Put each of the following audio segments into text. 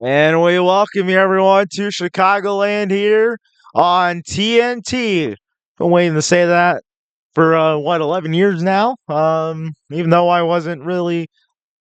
And we welcome you everyone to Chicagoland here on TNT. Been waiting to say that for 11 years now. Even though I wasn't really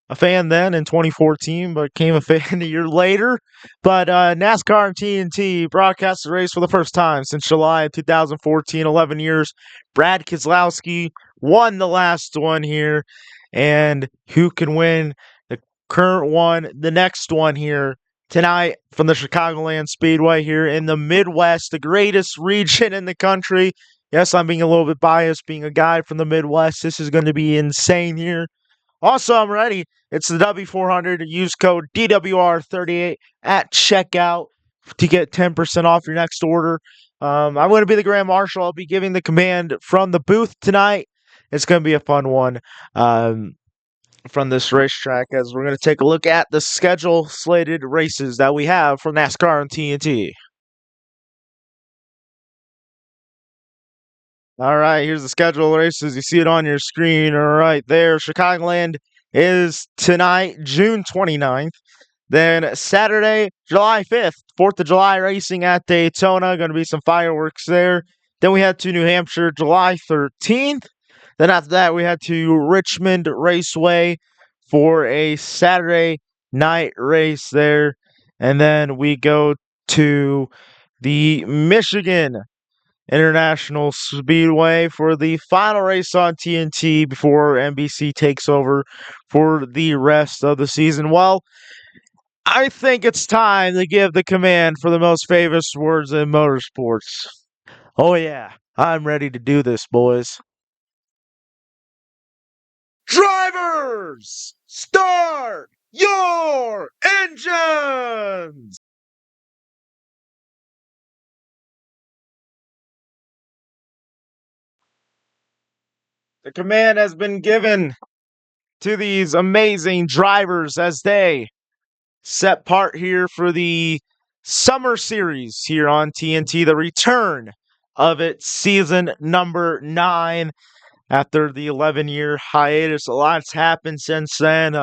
a fan then in 2014, but became a fan a year later. But NASCAR and TNT broadcast the race for the first time since July of 2014, 11 years. Brad Keselowski won the last one here, and who can win the current one, the next one here tonight from the Chicagoland Speedway here in the Midwest, the greatest region in the country. Yes, I'm being a little bit biased being a guy from the Midwest. This is going to be insane here. Also, I'm ready. It's the Dubby 400. Use code DWR38 at checkout to get 10% off your next order. I'm going to be the Grand Marshal. I'll be giving the command from the booth tonight. It's going to be a fun one from this racetrack as we're going to take a look at the schedule slated races that we have for NASCAR and TNT. All right, here's the schedule of races. You see it on your screen right there. Chicagoland is tonight, June 29th. Then Saturday, July 5th, 4th of July racing at Daytona. Going to be some fireworks there. Then we head to New Hampshire, July 13th. Then after that, we head to Richmond Raceway for a Saturday night race there. And then we go to the Michigan International Speedway for the final race on TNT before NBC takes over for the rest of the season. Well, I think it's time to give the command for the most famous words in motorsports. Oh yeah, I'm ready to do this, boys. Drivers, start your engines! The command has been given to these amazing drivers as they set part here for the summer series here on TNT, the return of its season number 9 after the 11-year hiatus. A lot's happened since then.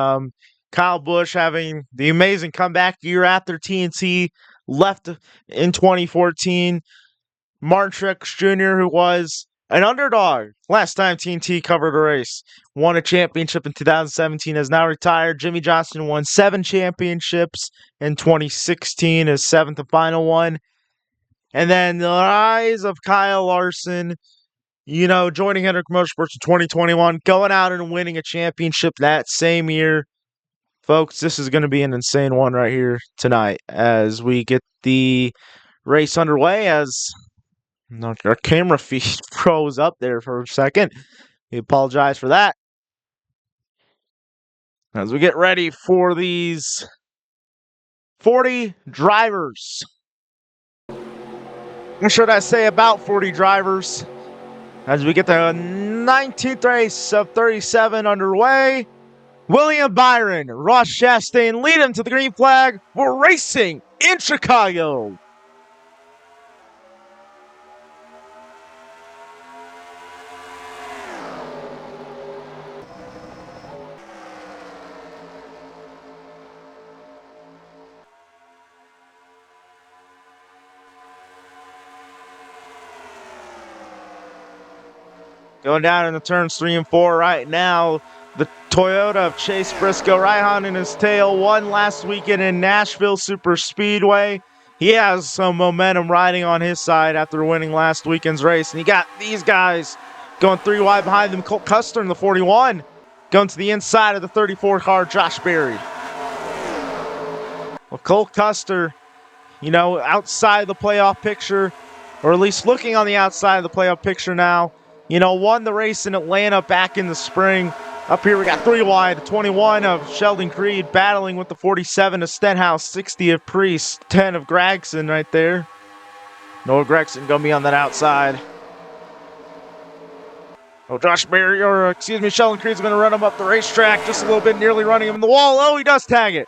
Kyle Busch having the amazing comeback year after TNT left in 2014. Martin Truex Jr., who was an underdog last time TNT covered a race, won a championship in 2017, has now retired. Jimmy Johnson won 7 championships in 2016, his 7th and final one. And then the rise of Kyle Larson, joining Hendrick Motorsports in 2021, going out and winning a championship that same year. Folks, this is going to be an insane one right here tonight as we get the race underway. As our camera feed froze up there for a second. We apologize for that. As we get ready for these 40 drivers. What should I say about 40 drivers? As we get the 19th race of 37 underway, William Byron, Ross Chastain lead him to the green flag. We're racing in Chicago. Going down in the turns 3 and 4 right now. The Toyota of Chase Briscoe right on in his tail. Won last weekend in Nashville Super Speedway. He has some momentum riding on his side after winning last weekend's race. And you got these guys going 3 wide behind them. Colt Custer in the 41. Going to the inside of the 34 car, Josh Berry. Well, Colt Custer, outside the playoff picture, or at least looking on the outside of the playoff picture now. Won the race in Atlanta back in the spring. Up here we got 3 wide, 21 of Sheldon Creed battling with the 47 of Stenhouse, 60 of Priest, 10 of Gregson right there. Noah Gregson going to be on that outside. Oh, Sheldon Creed's going to run him up the racetrack just a little bit, nearly running him in the wall. Oh, he does tag it.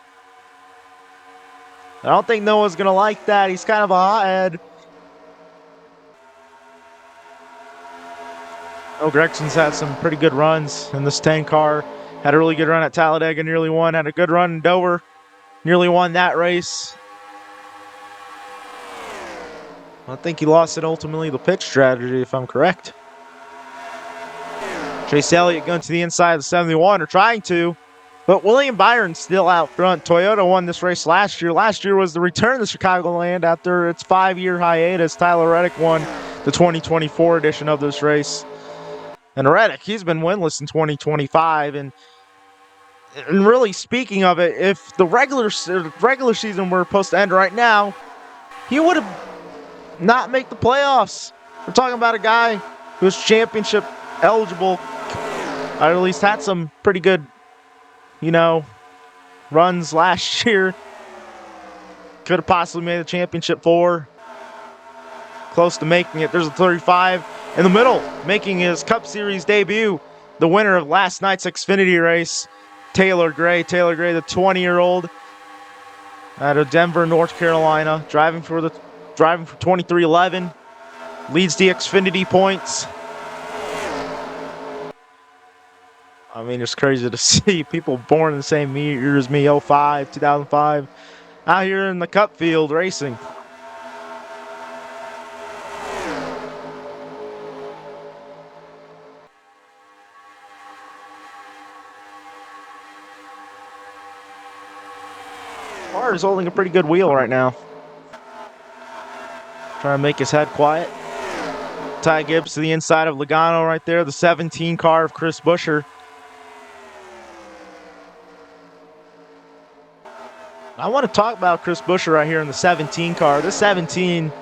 I don't think Noah's going to like that. He's kind of a hothead. Oh, Gregson's had some pretty good runs in this 10 car. Had a really good run at Talladega, nearly won. Had a good run in Dover. nearly won that race. I think he lost it ultimately the pitch strategy, if I'm correct. Chase Elliott going to the inside of the 71, or trying to. But William Byron's still out front. Toyota won this race last year. Last year was the return to Chicagoland after its 5-year hiatus. Tyler Reddick won the 2024 edition of this race. And Reddick, he's been winless in 2025. And really, speaking of it, if the regular season were supposed to end right now, he would have not make the playoffs. We're talking about a guy who's championship eligible, or at least had some pretty good, runs last year. Could have possibly made the championship 4. Close to making it. There's a 35 in the middle, making his Cup Series debut. The winner of last night's Xfinity race, Taylor Gray. Taylor Gray, the 20-year-old out of Denver, North Carolina, driving for 2311, leads the Xfinity points. I mean, it's crazy to see people born in the same year as me, 2005, out here in the Cup field racing. Car is holding a pretty good wheel right now. Trying to make his head quiet. Ty Gibbs to the inside of Logano right there. The 17 car of Chris Buescher. I want to talk about Chris Buescher right here in the 17 car. This 17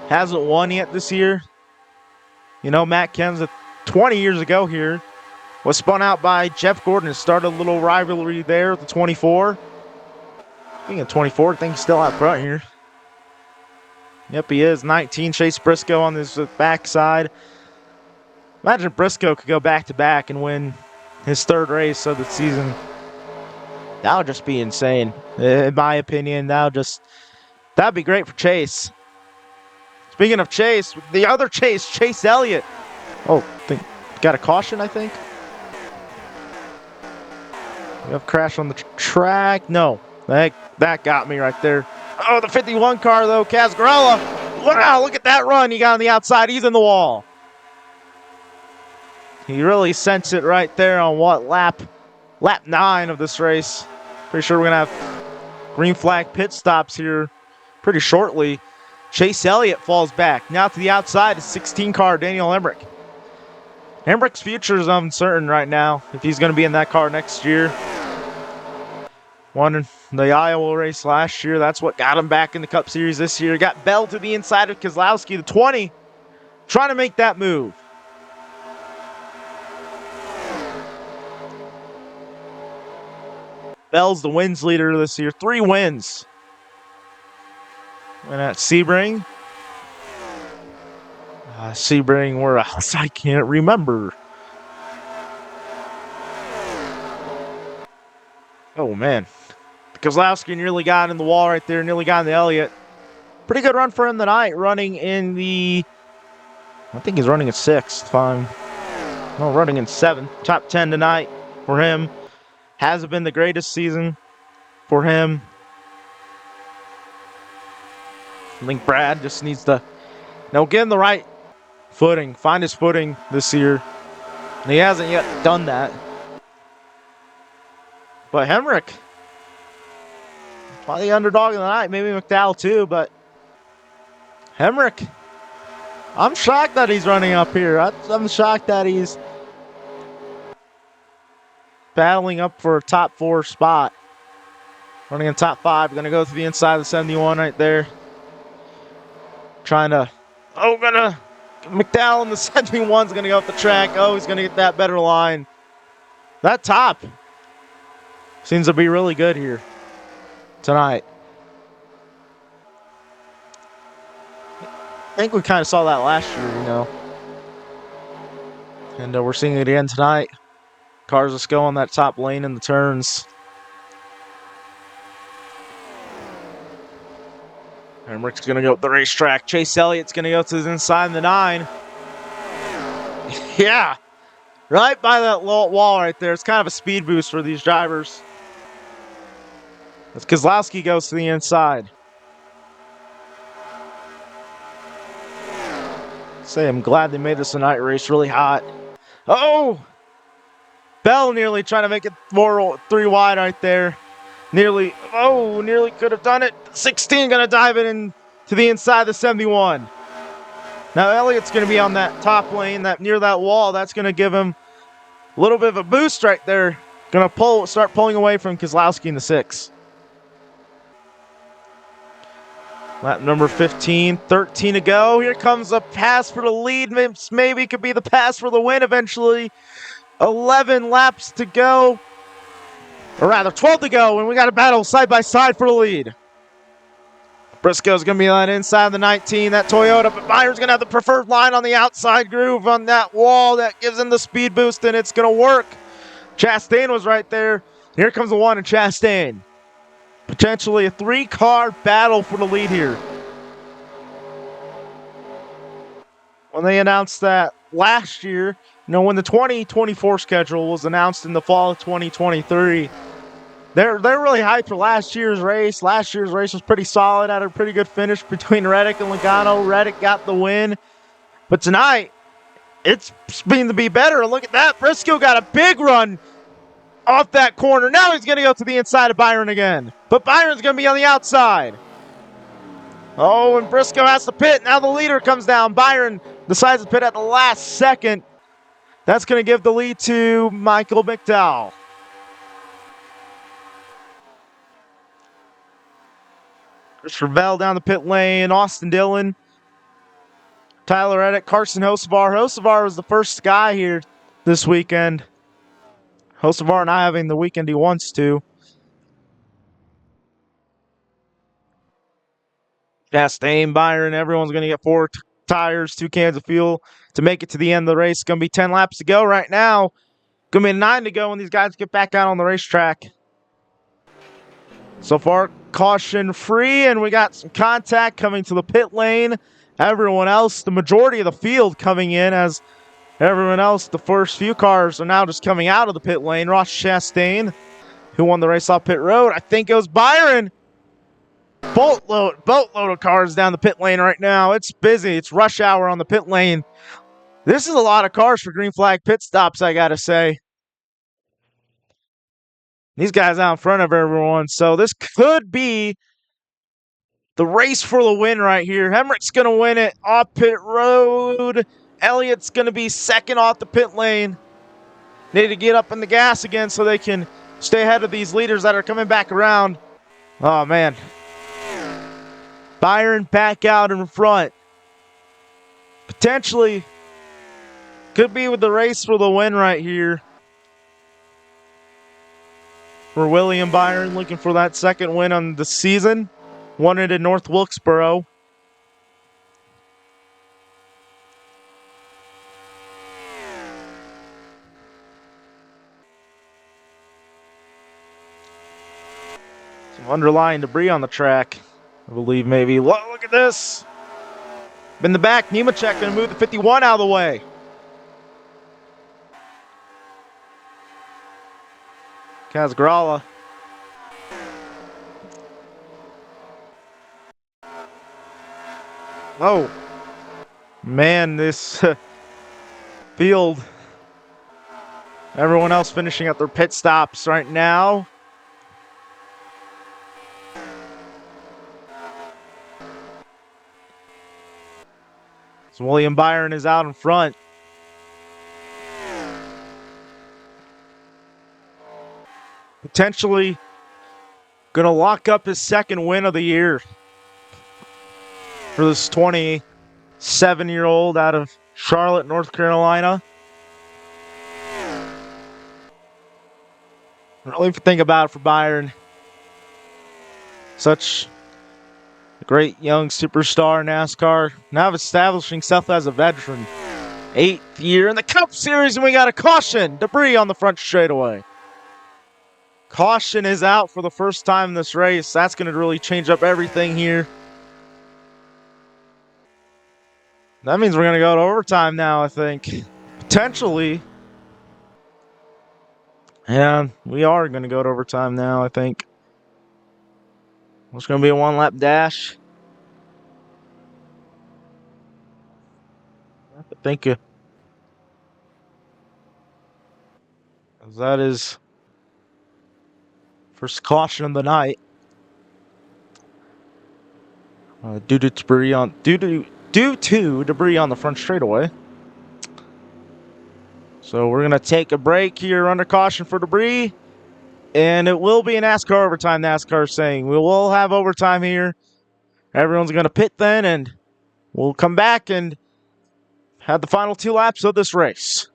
hasn't won yet this year. Matt Kenseth 20 years ago here was spun out by Jeff Gordon. It started a little rivalry there at the 24. Being a 24, I think he's still out front here. Yep, he is. 19, Chase Briscoe on his backside. Imagine if Briscoe could go back-to-back and win his 3rd race of the season. That would just be insane. In my opinion, that'd be great for Chase. Speaking of Chase, the other Chase Elliott. Oh, got a caution, I think. We have a crash on the track. No, that got me right there. Oh, the 51 car, though, Casgarella. Wow, look at that run. He got on the outside. He's in the wall. He really sent it right there on lap 9 of this race. Pretty sure we're going to have green flag pit stops here pretty shortly. Chase Elliott falls back. Now to the outside, a 16 car, Daniel Hemrick. Hemrick's future is uncertain right now if he's going to be in that car next year. Won the Iowa race last year. That's what got him back in the Cup Series this year. Got Bell to the inside of Keselowski, the 20, trying to make that move. Bell's the wins leader this year. 3 wins. And at Sebring. Sebring, where else? I can't remember. Oh, man. Keselowski nearly got in the wall right there. Nearly got in the Elliott. Pretty good run for him tonight. Running in the... I think he's running in 6th. Fine. No, running in 7th. Top 10 tonight for him. Hasn't been the greatest season for him. I think Brad just needs to get in the right footing. Find his footing this year. And he hasn't yet done that. But Hemrick, probably the underdog of the night. Maybe McDowell too, but Hemrick, I'm shocked that he's running up here. I'm shocked that he's battling up for a top 4 spot. Running in top 5. Going to go to the inside of the 71 right there. Trying to... McDowell in the 71's going to go up the track. Oh, he's going to get that better line. That top seems to be really good here tonight. I think we kind of saw that last year, And we're seeing it again tonight. Cars just go on that top lane in the turns. And Rick's going to go up the racetrack. Chase Elliott's going to go to the inside of the 9. Yeah. Right by that wall right there. It's kind of a speed boost for these drivers. As Keselowski goes to the inside. Say, I'm glad they made this a night race really hot. Oh! Bell nearly trying to make it 3 wide right there. Nearly could have done it. 16 going to dive it in to the inside the 71. Now Elliott's going to be on that top lane, that near that wall. That's going to give him a little bit of a boost right there. Going to start pulling away from Keselowski in the 6. Lap number 15, 13 to go. Here comes a pass for the lead. Maybe could be the pass for the win eventually. 11 laps to go. Or rather, 12 to go, and we got a battle side by side for the lead. Briscoe's going to be on inside the 19, that Toyota, but Byron's going to have the preferred line on the outside groove on that wall. That gives him the speed boost, and it's going to work. Chastain was right there. Here comes the 1 in Chastain. Potentially a 3-car battle for the lead here. When they announced that last year, when the 2024 schedule was announced in the fall of 2023, they're really hyped for last year's race. Last year's race was pretty solid, had a pretty good finish between Reddick and Logano. Reddick got the win. But tonight, it's been to be better. And look at that. Briscoe got a big run off that corner. Now he's going to go to the inside of Byron again. But Byron's going to be on the outside. Oh, and Briscoe has to pit. Now the leader comes down. Byron decides to pit at the last second. That's going to give the lead to Michael McDowell. Christopher Bell down the pit lane. Austin Dillon. Tyler Reddick. Carson Hocevar. Hocevar was the first guy here this weekend. Hocevar not having the weekend he wants to. Chastain, Byron, everyone's going to get 4 tires, 2 cans of fuel to make it to the end of the race. It's going to be 10 laps to go right now. Going to be 9 to go when these guys get back out on the racetrack. So far, caution free, and we got some contact coming to the pit lane. Everyone else, the majority of the field coming in, as everyone else, the first few cars are now just coming out of the pit lane. Ross Chastain, who won the race off pit road. I think it was Byron. Boatload of cars down the pit lane right now. It's busy. It's rush hour on the pit lane. This is a lot of cars for green flag pit stops, I gotta say. These guys out in front of everyone. So this could be the race for the win right here. Hemrick's going to win it off pit road. Elliott's going to be second off the pit lane. Need to get up in the gas again so they can stay ahead of these leaders that are coming back around. Oh, man. Byron back out in front. Potentially could be with the race for the win right here. For William Byron, looking for that second win on the season. Won it in North Wilkesboro. Some underlying debris on the track, I believe maybe. Look at this. In the back, Nemechek going to move the 51 out of the way. Kazgrala. Oh, man, this field. Everyone else finishing up their pit stops right now. So William Byron is out in front. Potentially going to lock up his second win of the year for this 27-year-old out of Charlotte, North Carolina. Really think about it for Byron. Such a great young superstar in NASCAR. Now establishing himself as a veteran. 8th year in the Cup Series, and we got a caution. Debris on the front straightaway. Caution is out for the first time in this race. That's going to really change up everything here. That means we're going to go to overtime now, I think. Potentially. Yeah, we are going to go to overtime now, I think. It's going to be a one-lap dash. Thank you. That is first caution of the night. Due to debris on the front straightaway. So we're gonna take a break here under caution for debris, and it will be a NASCAR overtime. NASCAR saying we will have overtime here. Everyone's gonna pit then, and we'll come back and have the final 2 laps of this race.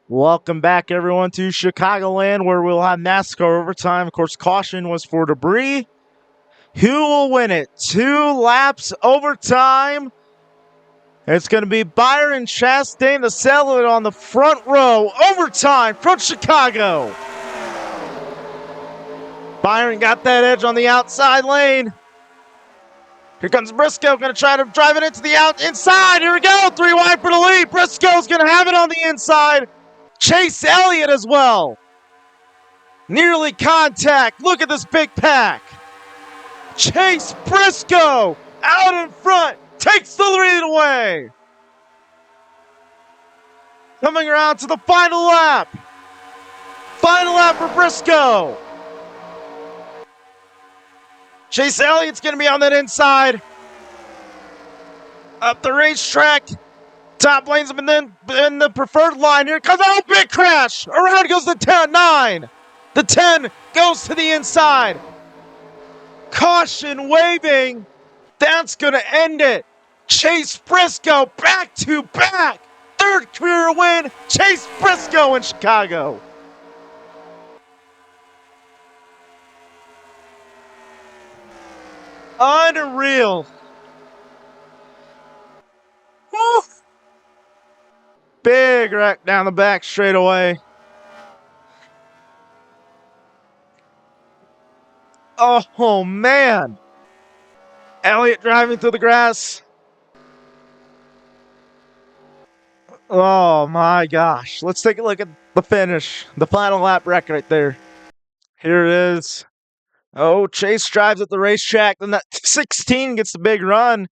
Welcome back, everyone, to Chicagoland, where we'll have NASCAR overtime. Of course, caution was for debris. Who will win it? 2 laps overtime. It's going to be Byron Chastain to settle it on the front row. Overtime from Chicago. Byron got that edge on the outside lane. Here comes Briscoe, going to try to drive it into the inside. Here we go, 3 wide for the lead. Briscoe's going to have it on the inside. Chase Elliott as well. Nearly contact. Look at this big pack. Chase Briscoe out in front. Takes the lead away. Coming around to the final lap. Final lap for Briscoe. Chase Elliott's going to be on that inside. Up the racetrack. Top lanes have been in the preferred line. Here comes a big crash. Around goes the 9. The 10 goes to the inside. Caution waving. That's going to end it. Chase Briscoe back to back. 3rd career win. Chase Briscoe in Chicago. Unreal. Woo. Big wreck down the back straightaway. Oh, man. Elliott driving through the grass. Oh, my gosh. Let's take a look at the finish. The final lap wreck right there. Here it is. Oh, Chase drives at the racetrack. Then that 16 gets the big run.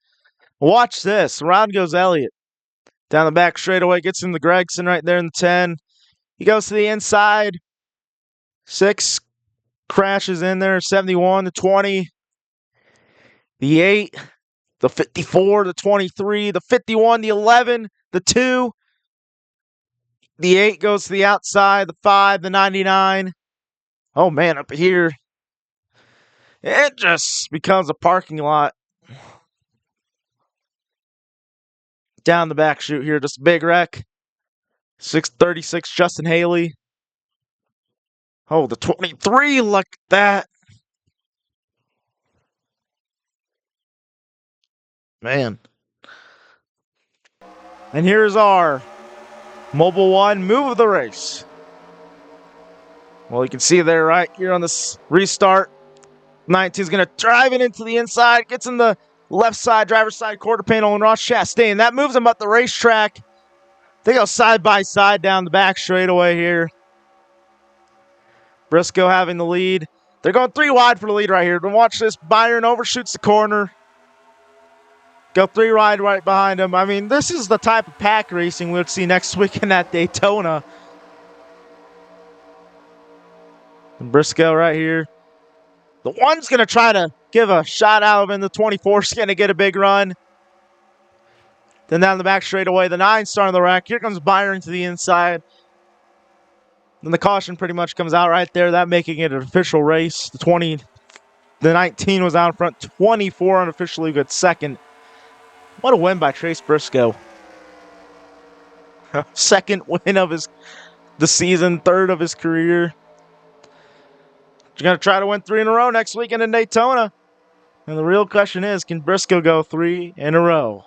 Watch this. Around goes Elliott. Down the back straightaway. Gets into Gregson right there in the 10. He goes to the inside. 6 crashes in there. 71, the 20. The 8. The 54, the 23. The 51, the 11. The 2. The 8 goes to the outside. The 5, the 99. Oh, man, up here. It just becomes a parking lot. Down the back chute here, just a big wreck. 636, Justin Haley. Oh, the 23, look at that. Man. And here's our Mobile One move of the race. Well, you can see there right here on this restart. 19 is going to drive it into the inside. Gets in the left side, driver's side quarter panel, and Ross Chastain. That moves him up the racetrack. They go side by side down the back straightaway here. Briscoe having the lead. They're going 3 wide for the lead right here. But watch this. Byron overshoots the corner. Go 3 wide right behind him. I mean, this is the type of pack racing we'll see next week in that Daytona. And Briscoe right here. The 1's going to try to give a shot out of him. The 24's going to get a big run. Then down the back straightaway, the 9 starting the wreck. Here comes Byron to the inside. Then the caution pretty much comes out right there. That making it an official race. The 19 was out in front. 24 unofficially good second. What a win by Chase Briscoe. 2nd win of the season. 3rd of his career. He's going to try to win 3 in a row next weekend in Daytona. And the real question is, can Briscoe go 3 in a row?